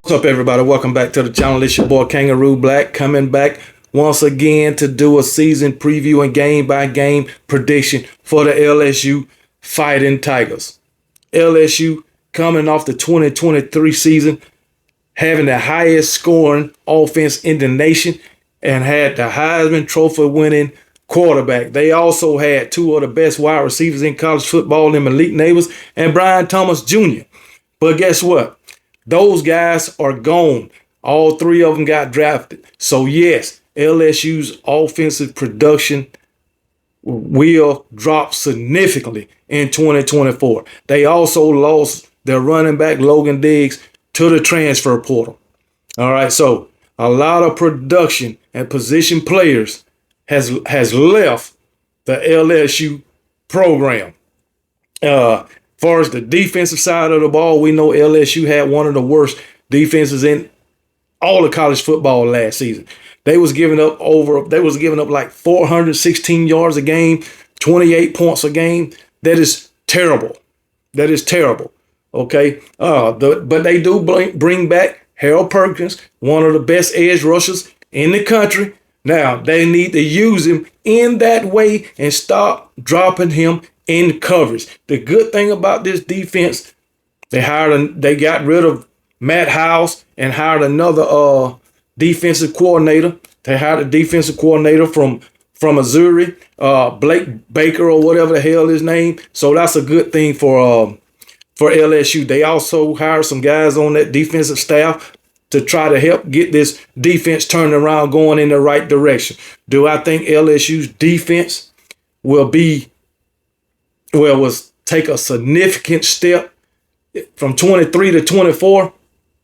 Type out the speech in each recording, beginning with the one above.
What's up, everybody? Welcome back to the channel. It's your boy Kangaroo Black coming back once again to do a season preview and game by game prediction for the LSU Fighting Tigers. LSU coming off the 2023 season, having the highest scoring offense in the nation and had the Heisman Trophy winning quarterback. They also had two of the best wide receivers in college football in Malik Neighbors and Brian Thomas Jr. But guess what? Those guys are gone. All three of them got drafted. So yes, LSU's offensive production will drop significantly in 2024. They also lost their running back Logan Diggs to the transfer portal. All right, so a lot of production and position players has left the LSU program. Far as the defensive side of the ball, we know LSU had one of the worst defenses in all of college football last season. They was giving up like 416 yards a game, 28 points a game. That is terrible. That is terrible. Okay. But they do bring back Harold Perkins, one of the best edge rushers in the country. Now they need to use him in that way and stop dropping him in coverage. The good thing about this defense, they got rid of Matt House and hired another defensive coordinator. They hired a defensive coordinator from Missouri, Blake Baker or whatever the hell his name. So that's a good thing for LSU. They also hired some guys on that defensive staff to try to help get this defense turned around, going in the right direction. Do I think LSU's defense will take a significant step from 23 to 24?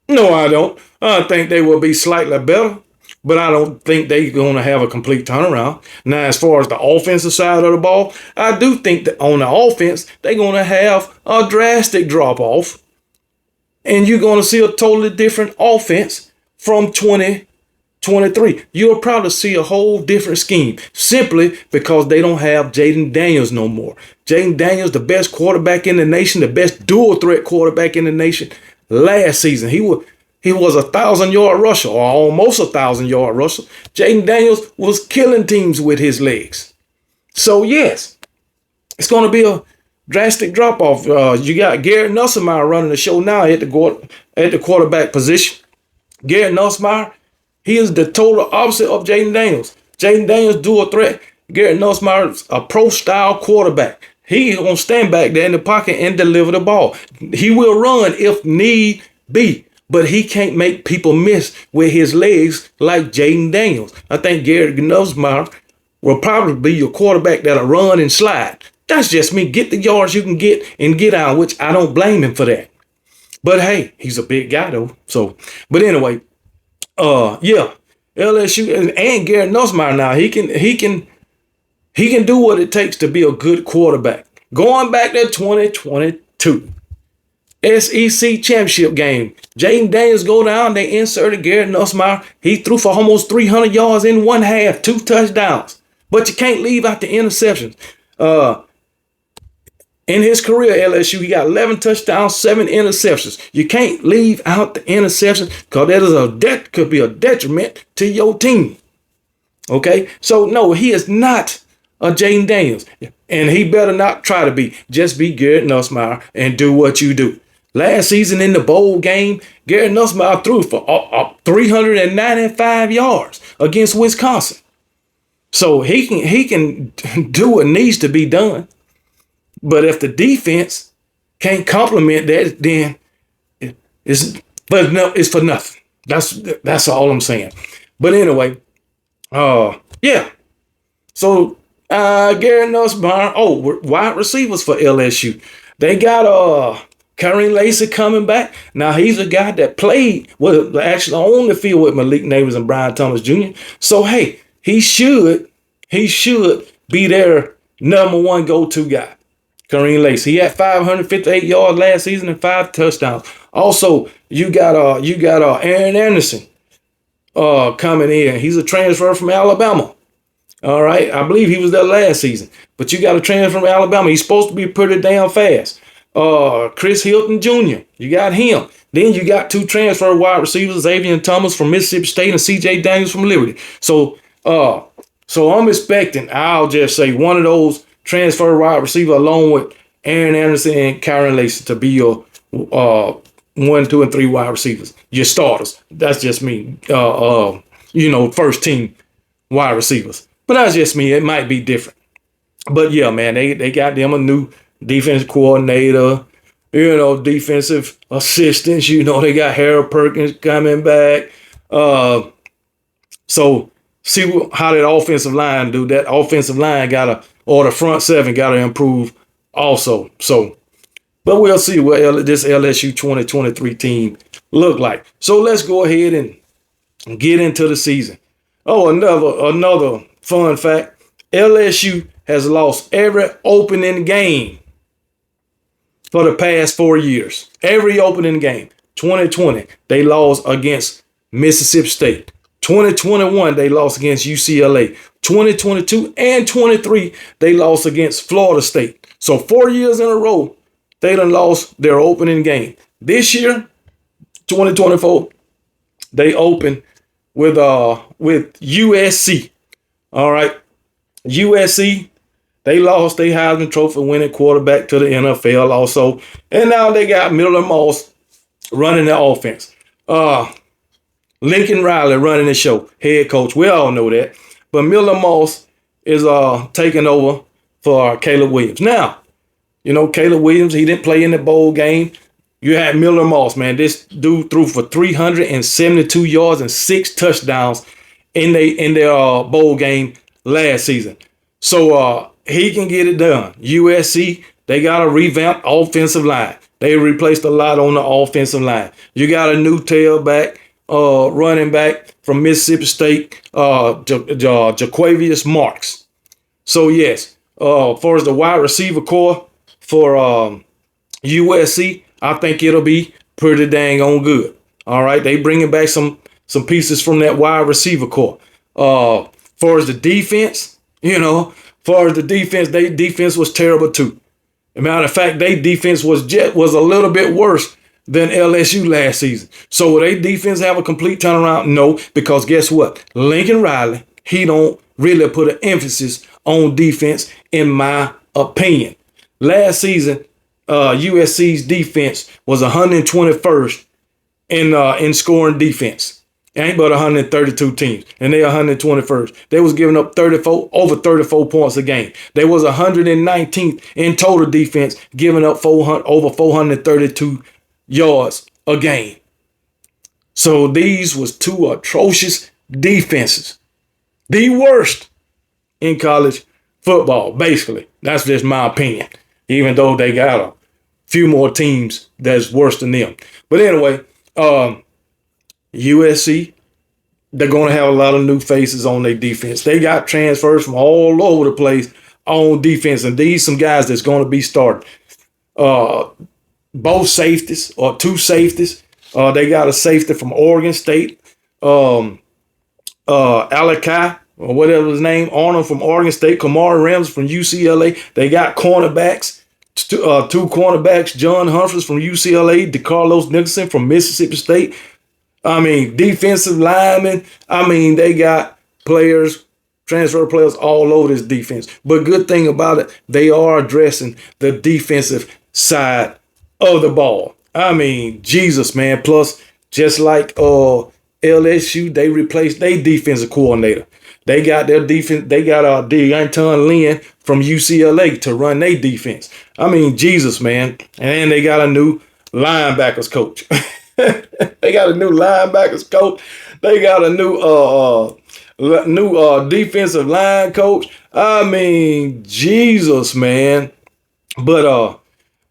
No, I don't. I think they will be slightly better, but I don't think they're going to have a complete turnaround. Now, as far as the offensive side of the ball, I do think that on the offense, they're going to have a drastic drop-off, and you're going to see a totally different offense from 2023. You'll probably see a whole different scheme simply because they don't have Jaden Daniels no more. Jaden Daniels, the best quarterback in the nation, the best dual threat quarterback in the nation. Last season, he was 1,000-yard rusher or almost 1,000-yard rusher. Jaden Daniels was killing teams with his legs. So yes, it's going to be a drastic drop off. You got Garrett Nussmeier running the show now at the quarterback position. Garrett Nussmeier, he is the total opposite of Jaden Daniels. Jaden Daniels dual threat. Garrett Nussmeier's a pro-style quarterback. He gonna stand back there in the pocket and deliver the ball. He will run if need be, but he can't make people miss with his legs like Jaden Daniels. I think Garrett Nussmeier will probably be your quarterback that'll run and slide. That's just me. Get the yards you can get and get out, which I don't blame him for that. But hey, he's a big guy though. So, but anyway, yeah, LSU and Garrett Nussmeier now he can do what it takes to be a good quarterback. Going back to 2022 SEC championship game, Jaden Daniels go down. They inserted Garrett Nussmeier. He threw for almost 300 yards in one half, 2 touchdowns. But you can't leave out the interceptions. In his career, LSU, he got 11 touchdowns, 7 interceptions. You can't leave out the interceptions because that could be a detriment to your team. Okay? So, no, he is not a Jaden Daniels. And he better not try to be. Just be Garrett Nussmeier and do what you do. Last season in the bowl game, Garrett Nussmeier threw for 395 yards against Wisconsin. So he can do what needs to be done. But if the defense can't complement that, then it's for nothing. That's all I'm saying. But anyway, yeah. So Garrett Nussmeier, wide receivers for LSU. They got Kareem Lacey coming back. Now he's a guy that played actually on the field with Malik Neighbors and Brian Thomas Jr. So hey, he should be their number one go-to guy. Kareem Lacey. He had 558 yards last season and 5 touchdowns. Also, you got Aaron Anderson coming in. He's a transfer from Alabama. All right. I believe he was there last season. But you got a transfer from Alabama. He's supposed to be pretty damn fast. Chris Hilton Jr. You got him. Then you got two transfer wide receivers, Xavier Thomas from Mississippi State and C.J. Daniels from Liberty. So I'm expecting, I'll just say, one of those transfer wide receiver along with Aaron Anderson and Kyron Lacy to be your 1, 2, and 3 wide receivers, your starters. That's just me. First team wide receivers. But that's just me. It might be different. But yeah, man, they got them a new defense coordinator, defensive assistants. They got Harold Perkins coming back. So see how that offensive line do. That offensive line or the front seven gotta improve also. So, but we'll see what this LSU 2023 team look like. So let's go ahead and get into the season. Oh, another fun fact: LSU has lost every opening game for the past 4 years. Every opening game. 2020, they lost against Mississippi State. 2021, they lost against UCLA. 2022 and 23, they lost against Florida State. So 4 years in a row, they done lost their opening game. This year, 2024, they open with USC. All right. USC, they lost their Heisman Trophy winning quarterback to the NFL also. And now they got Miller Moss running the offense. Lincoln Riley running the show, head coach. We all know that. But Miller Moss is taking over for Caleb Williams. Now, Caleb Williams, he didn't play in the bowl game. You had Miller Moss, man. This dude threw for 372 yards and 6 touchdowns in their bowl game last season. So he can get it done. USC, they got a revamped offensive line. They replaced a lot on the offensive line. You got a new tailback, running back from Mississippi State, Jaquavius Marks. So yes, as far as the wide receiver core for USC, I think it'll be pretty dang on good. All right, they bringing back some pieces from that wide receiver core. Far as the defense, their defense was terrible too. As a matter of fact, their defense was a little bit worse than LSU last season. So will their defense have a complete turnaround? No, because guess what? Lincoln Riley, he don't really put an emphasis on defense, in my opinion. Last season, USC's defense was 121st in scoring defense. Ain't but 132 teams, and they 121st. They was giving up over 34 points a game. They was 119th in total defense, giving up over 432 yards a game. So these was two atrocious defenses, the worst in college football. Basically, that's just my opinion. Even though they got a few more teams that's worse than them. But anyway, USC, they're going to have a lot of new faces on their defense. They got transfers from all over the place on defense, and these some guys that's going to be starting. Both safeties or two safeties. They got a safety from Oregon State, Alakai, or whatever his name, Arnold from Oregon State, Kamari Rams from UCLA. They got cornerbacks, two cornerbacks, John Humphreys from UCLA, DeCarlos Nicholson from Mississippi State. Defensive linemen. They got players, transfer players all over this defense. But good thing about it, they are addressing the defensive side of the ball. Jesus, man. Plus, just like LSU, they replaced their defensive coordinator. They got their defense. They got Deanton Lynn from UCLA to run their defense. Jesus, man. And they got a new linebackers coach. They got a new linebackers coach. They got a new defensive line coach. Jesus, man. But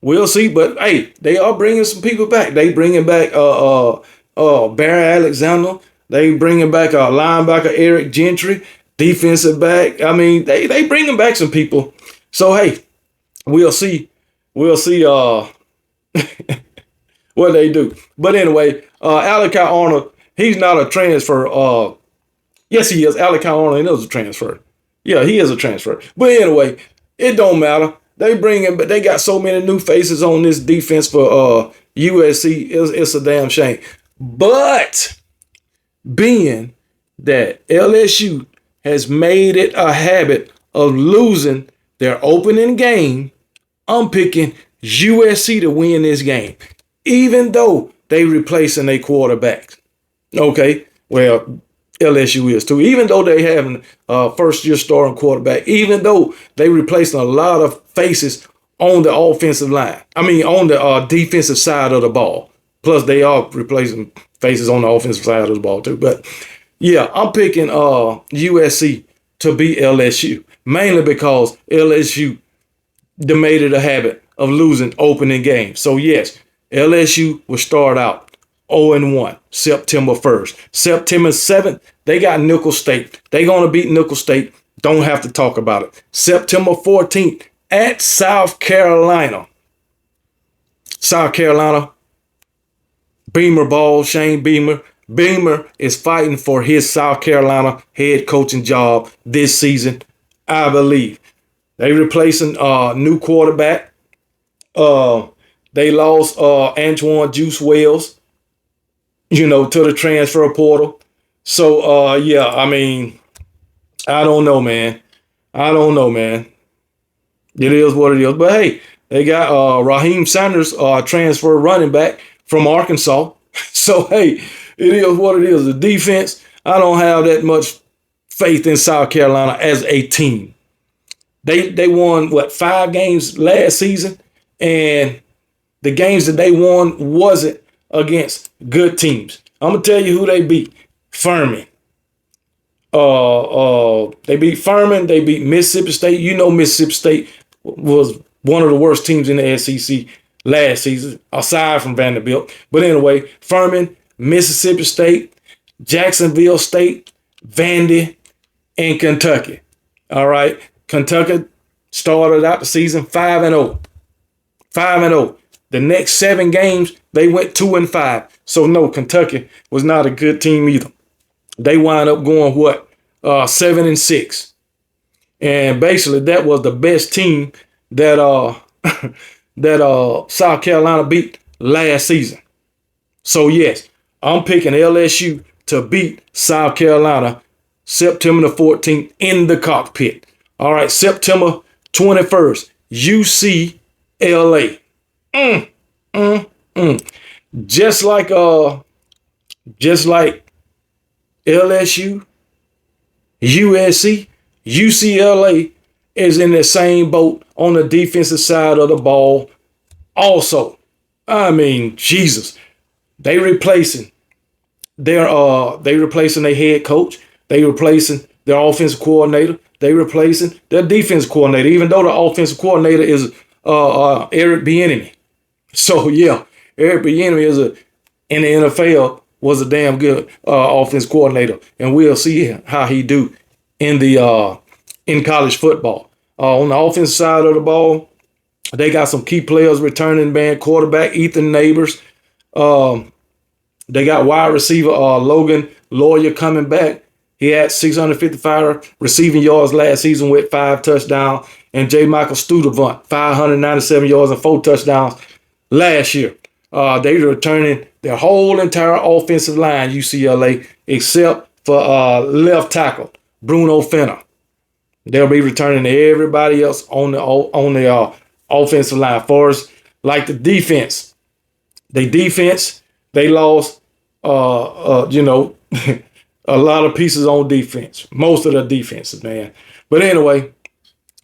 we'll see. But hey, they are bringing some people back. They bringing back Barry Alexander. They bringing back linebacker Eric Gentry, defensive back. They bringing back some people. So hey, we'll see. We'll see. What they do. But anyway, Alakai Arnold, he's not a transfer. Yes, he is. Alakai Arnold is a transfer. Yeah, he is a transfer. But anyway, it don't matter. but they got so many new faces on this defense for USC. It's a damn shame. But being that LSU has made it a habit of losing their opening game, I'm picking USC to win this game, even though they replacing their quarterback. Okay, well, LSU is too. Even though they having first year starting quarterback, even though they replacing a lot of faces on the offensive line. I mean, on the defensive side of the ball. Plus, they are replacing faces on the offensive side of the ball too. But yeah, I'm picking USC to beat LSU, mainly because LSU made it a habit of losing opening games. So yes, LSU will start out 0-1 September 1st. September 7th, they got Nickel State. They're going to beat Nickel State. Don't have to talk about it. September 14th at South Carolina. South Carolina, Beamer ball, Shane Beamer. Beamer is fighting for his South Carolina head coaching job this season, I believe. They replacing new quarterback. They lost Antoine Juice Wells, to the transfer portal. So, yeah, I mean, I don't know, man. It is what it is. But, hey, they got Raheem Sanders, transfer running back from Arkansas. So, hey, it is what it is. The defense, I don't have that much faith in South Carolina as a team. They won, 5 games last season? And the games that they won wasn't against good teams. I'm going to tell you who they beat. Furman. They beat Furman. They beat Mississippi State. Mississippi State was one of the worst teams in the SEC last season, aside from Vanderbilt. But anyway, Furman, Mississippi State, Jacksonville State, Vandy, and Kentucky. All right. Kentucky started out the season 5-0. 5-0. The next 7 games, they went 2-5. So no, Kentucky was not a good team either. They wound up going 7-6. And basically that was the best team that South Carolina beat last season. So yes, I'm picking LSU to beat South Carolina September the 14th in the cockpit. All right, September 21st, UCLA. Just like LSU, USC, UCLA is in the same boat on the defensive side of the ball. Also, I mean, Jesus, they replacing their head coach. They replacing their offensive coordinator. They replacing their defensive coordinator, even though the offensive coordinator is Eric Bieniemy. So yeah, Eric Bieniemy in the NFL was a damn good offensive coordinator, and we'll see how he do in college football. On the offensive side of the ball, they got some key players returning. Man, quarterback Ethan Neighbors. They got wide receiver Logan Lawyer coming back. He had 655 receiving yards last season with 5 touchdowns. And J. Michael Studevant, 597 yards and 4 touchdowns last year. They returning their whole entire offensive line, UCLA, except for left tackle Bruno Fenner. They'll be returning to everybody else on the offensive line. For us, like the defense, they lost a lot of pieces on defense. Most of the defenses, man. But anyway,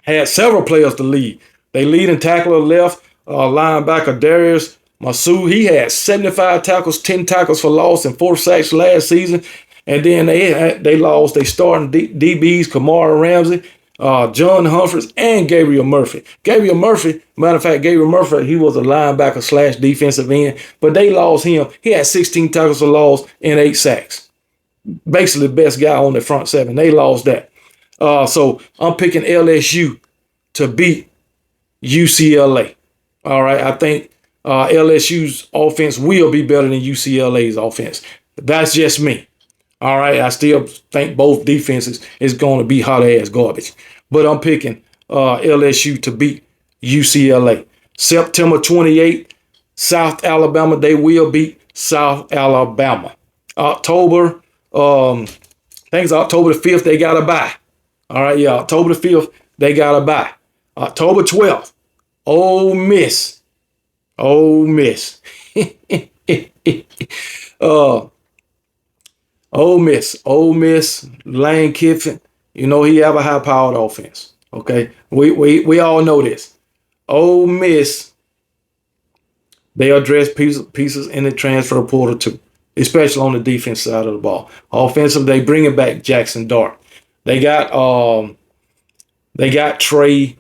had several players to lead. They leading tackler left linebacker Darius Masu. He had 75 tackles, 10 tackles for loss, and 4 sacks last season. And then they lost. They starting DBs Kamara Ramsey, John Humphreys, and Gabriel Murphy. Gabriel Murphy, matter of fact, he was a linebacker / defensive end, but they lost him. He had 16 tackles for loss and 8 sacks. Basically the best guy on the front 7. They lost that. So I'm picking LSU to beat UCLA. All right. I think LSU's offense will be better than UCLA's offense. That's just me. All right. I still think both defenses is going to be hot ass garbage. But I'm picking LSU to beat UCLA. September 28th, South Alabama, they will beat South Alabama. October, I think it's October the 5th, they got a bye. All right, yeah, October the 5th, they got a bye. October 12th, Ole Miss. Ole Miss. Ole Miss, Lane Kiffin, you know he have a high-powered offense. Okay, we all know this. Ole Miss, they address pieces in the transfer portal too, especially on the defense side of the ball. Offensive, they bringing back Jackson Dart. They got Trey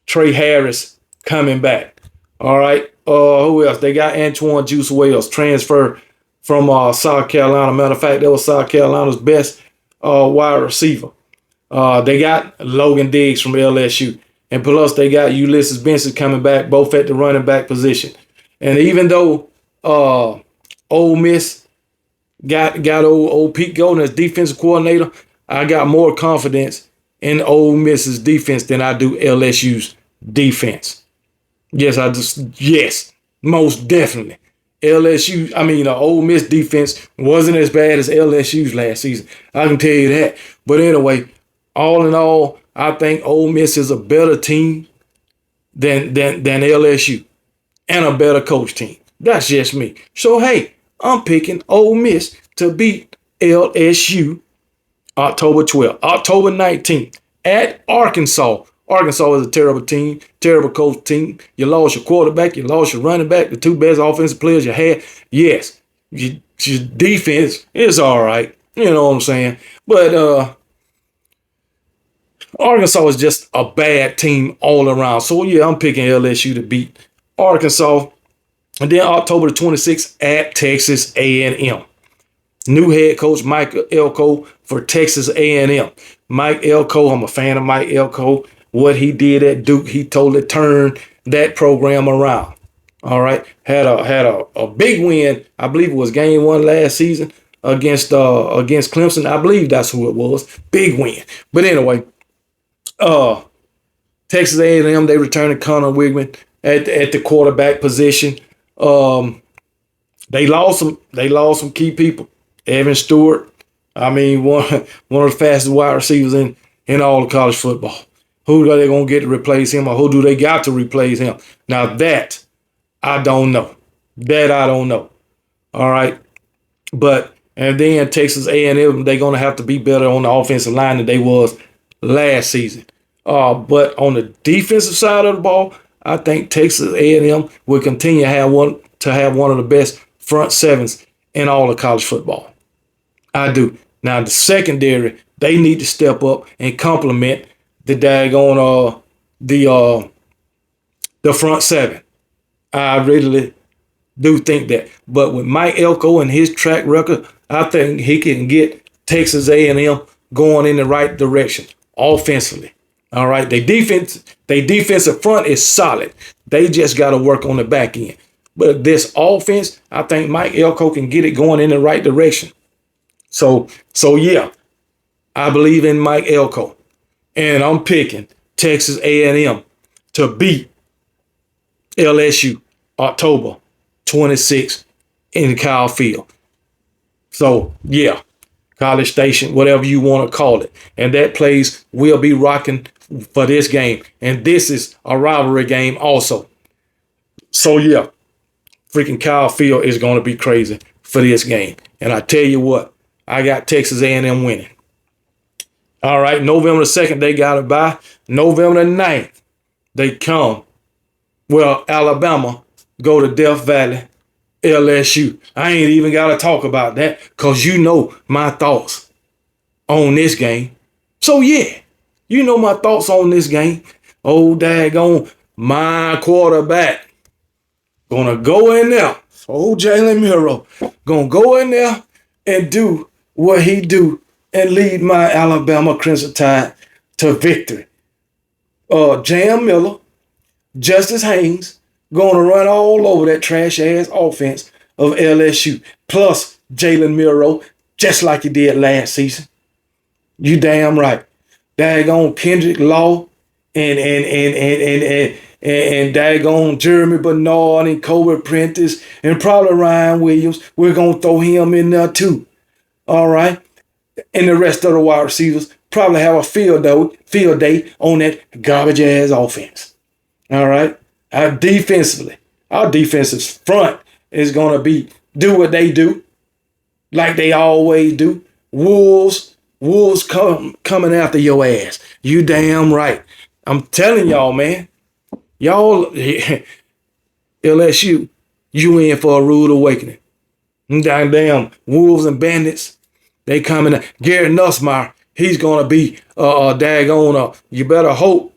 Harris coming back. All right. Who else? They got Antoine Juice Wells transfer from South Carolina. Matter of fact, that was South Carolina's best wide receiver. They got Logan Diggs from LSU. And plus, they got Ulysses Benson coming back, both at the running back position. And even though Ole Miss got old Pete Golden as defensive coordinator, I got more confidence in Ole Miss's defense than I do LSU's defense. Yes, most definitely. Ole Miss defense wasn't as bad as LSU's last season. I can tell you that. But anyway, all in all, I think Ole Miss is a better team than LSU and a better coach team. That's just me. So, hey, I'm picking Ole Miss to beat LSU October 12th. October 19th at Arkansas. Arkansas is a terrible team, terrible coach team. You lost your quarterback, you lost your running back, the two best offensive players you had. Yes, your defense is all right. You know what I'm saying? But Arkansas is just a bad team all around. So, yeah, I'm picking LSU to beat Arkansas. And then October the 26th at Texas A&M. New head coach Mike Elko for Texas A&M. Mike Elko, I'm a fan of Mike Elko. What he did at Duke, he totally turned that program around. All right, had a big win. I believe it was game 1 last season against Clemson. I believe that's who it was. Big win. But anyway, Texas A&M, they returned Connor Wigman at the quarterback position. They lost some key people. Evan Stewart, one of the fastest wide receivers in all of college football. Who are they going to get to replace him, or who do they got to replace him? Now that I don't know. All right, and then Texas A&M, they're going to have to be better on the offensive line than they was last season. But on the defensive side of the ball, I think Texas A&M will continue to have one of the best front sevens in all of college football. I do. Now the secondary, they need to step up and complement the daggone the front seven. I really do think that. But with Mike Elko and his track record, I think he can get Texas A&M going in the right direction offensively. All right, their defensive front is solid. They just got to work on the back end. But this offense, I think Mike Elko can get it going in the right direction. So yeah, I believe in Mike Elko. And I'm picking Texas A&M to beat LSU October 26th in Kyle Field. So, yeah, College Station, whatever you want to call it. And that place will be rocking for this game. And this is a rivalry game also. So, yeah, freaking Kyle Field is going to be crazy for this game. And I tell you what, I got Texas A&M winning. All right, November the 2nd, they got it by. November the 9th, they come. Well, Alabama go to Death Valley, LSU. I ain't even got to talk about that because you know my thoughts on this game. So, yeah, you know my thoughts on this game. Oh, daggone, my quarterback gonna go in there. Oh, Jalen Miro gonna go in there and do what he do and lead my Alabama Crimson Tide to victory. Jam Miller, Justice Haynes, going to run all over that trash-ass offense of LSU. Plus Jalen Miro, just like he did last season. You damn right. Daggone Kendrick Law and and daggone Jeremy Bernard and Kobe Prentice and probably Ryan Williams. We're going to throw him in there too. All right. And the rest of the wide receivers probably have a field day on that garbage ass offense. All right. Our defensive front is going to do what they do, like they always do. Wolves coming after your ass. You damn right. I'm telling y'all, man. Y'all, LSU, you in for a rude awakening. Damn Wolves and Bandits, they coming. Garrett Nussmeier, he's gonna be daggone. You better hope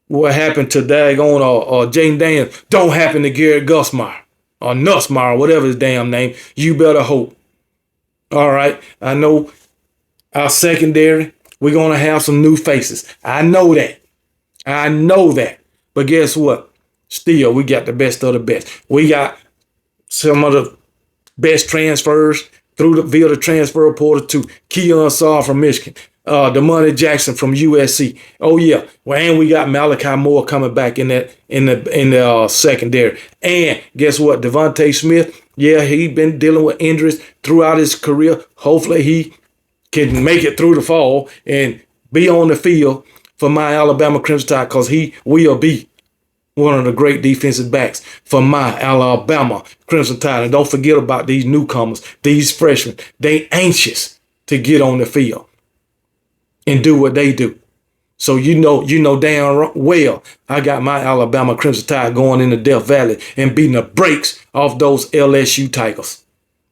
what happened to daggone Jaden Daniels don't happen to Garrett Nussmeier or Nussmeier, whatever his damn name. You better hope. All right, I know our secondary, we're gonna have some new faces. I know that. But guess what? Still, we got the best of the best. We got some of the best transfers via the transfer portal to Keon Saw from Michigan, Damani Jackson from USC. Oh yeah, well, and we got Malachi Moore coming back in the secondary. And guess what? Devontae Smith, yeah, he's been dealing with injuries throughout his career. Hopefully he can make it through the fall and be on the field for my Alabama Crimson Tide, because he will be one of the great defensive backs for my Alabama Crimson Tide. And don't forget about these newcomers, these freshmen. They anxious to get on the field and do what they do. So you know damn well I got my Alabama Crimson Tide going into Death Valley and beating the brakes off those LSU Tigers.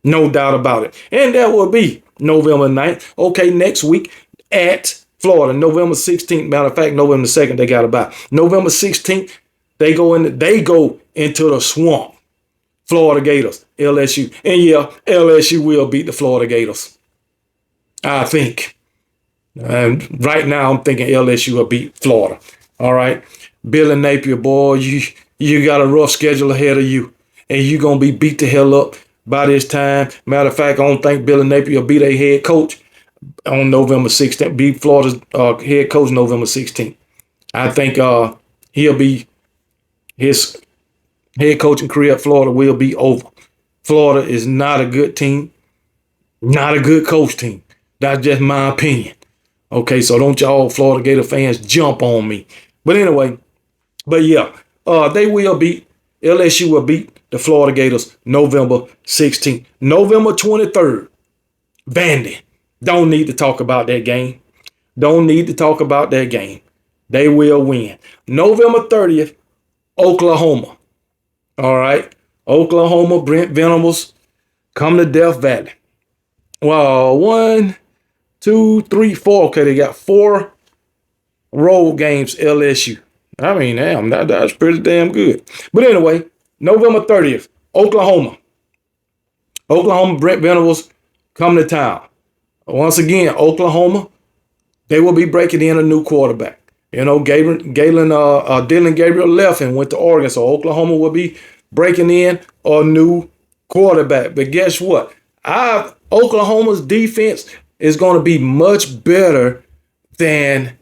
No doubt about it. And that will be November 9th. Okay, next week at Florida, November 16th. Matter of fact, November 2nd, they got a bye. November 16th, they go into the swamp. Florida Gators, LSU. And yeah, LSU will beat the Florida Gators. I think. And right now, I'm thinking LSU will beat Florida. All right. Billy Napier, boy, you got a rough schedule ahead of you. And you're going to be beat the hell up by this time. Matter of fact, I don't think Billy Napier will be their head coach on November 16th. Be Florida's head coach November 16th. I think he'll be, his head coaching career at Florida will be over. Florida is not a good team, not a good coach team. That's just my opinion. Okay, so don't y'all Florida Gator fans jump on me. But anyway, LSU will beat the Florida Gators November 16th. November 23rd, Vandy. Don't need to talk about that game. They will win. November 30th, Oklahoma. All right. Oklahoma, Brent Venables, come to Death Valley. Well, 1, 2, 3, 4. Okay, they got 4 road games, LSU. I mean, damn, that's pretty damn good. But anyway, November 30th, Oklahoma, Brent Venables, come to town. Once again, Oklahoma, they will be breaking in a new quarterback. You know, Dylan Gabriel left and went to Oregon, so Oklahoma will be breaking in a new quarterback. But guess what? Oklahoma's defense is going to be much better than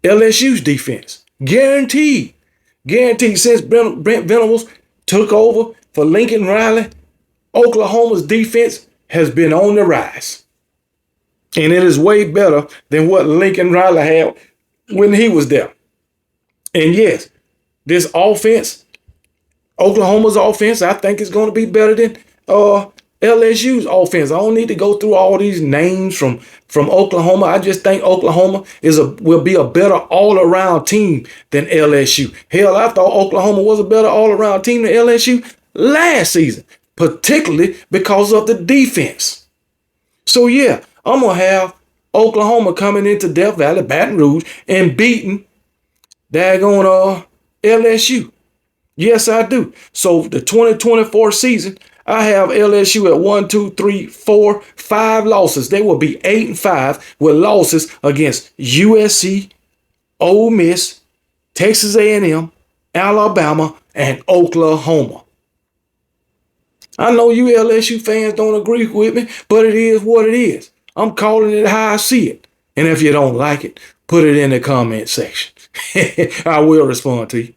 LSU's defense. Guaranteed. Since Brent Venables took over for Lincoln Riley, Oklahoma's defense has been on the rise. And it is way better than what Lincoln Riley had when he was there. And yes, this offense, Oklahoma's offense, I think is going to be better than LSU's offense. I don't need to go through all these names from Oklahoma. I just think Oklahoma will be a better all-around team than LSU. Hell, I thought Oklahoma was a better all-around team than LSU last season, particularly because of the defense. So yeah, I'm going to have Oklahoma coming into Death Valley, Baton Rouge, and beating daggone LSU. Yes, I do. So the 2024 season, I have LSU at 1, 2, 3, 4, 5 losses. They will be 8-5 with losses against USC, Ole Miss, Texas A&M, Alabama, and Oklahoma. I know you LSU fans don't agree with me, but it is what it is. I'm calling it how I see it. And if you don't like it, put it in the comment section. I will respond to you.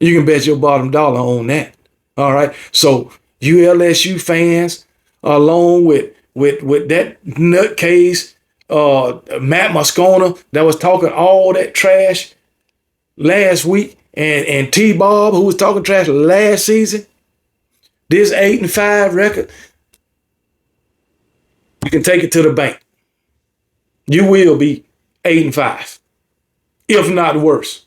You can bet your bottom dollar on that. All right. So you LSU fans, along with that nutcase, Matt Moscona, that was talking all that trash last week, and T Bob, who was talking trash last season, this 8-5 record, you can take it to the bank. You will be 8-5, if not worse.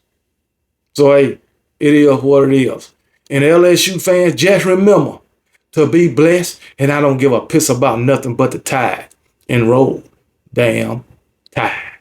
So hey, it is what it is. And LSU fans, just remember to be blessed. And I don't give a piss about nothing but the Tide. And roll damn Tide.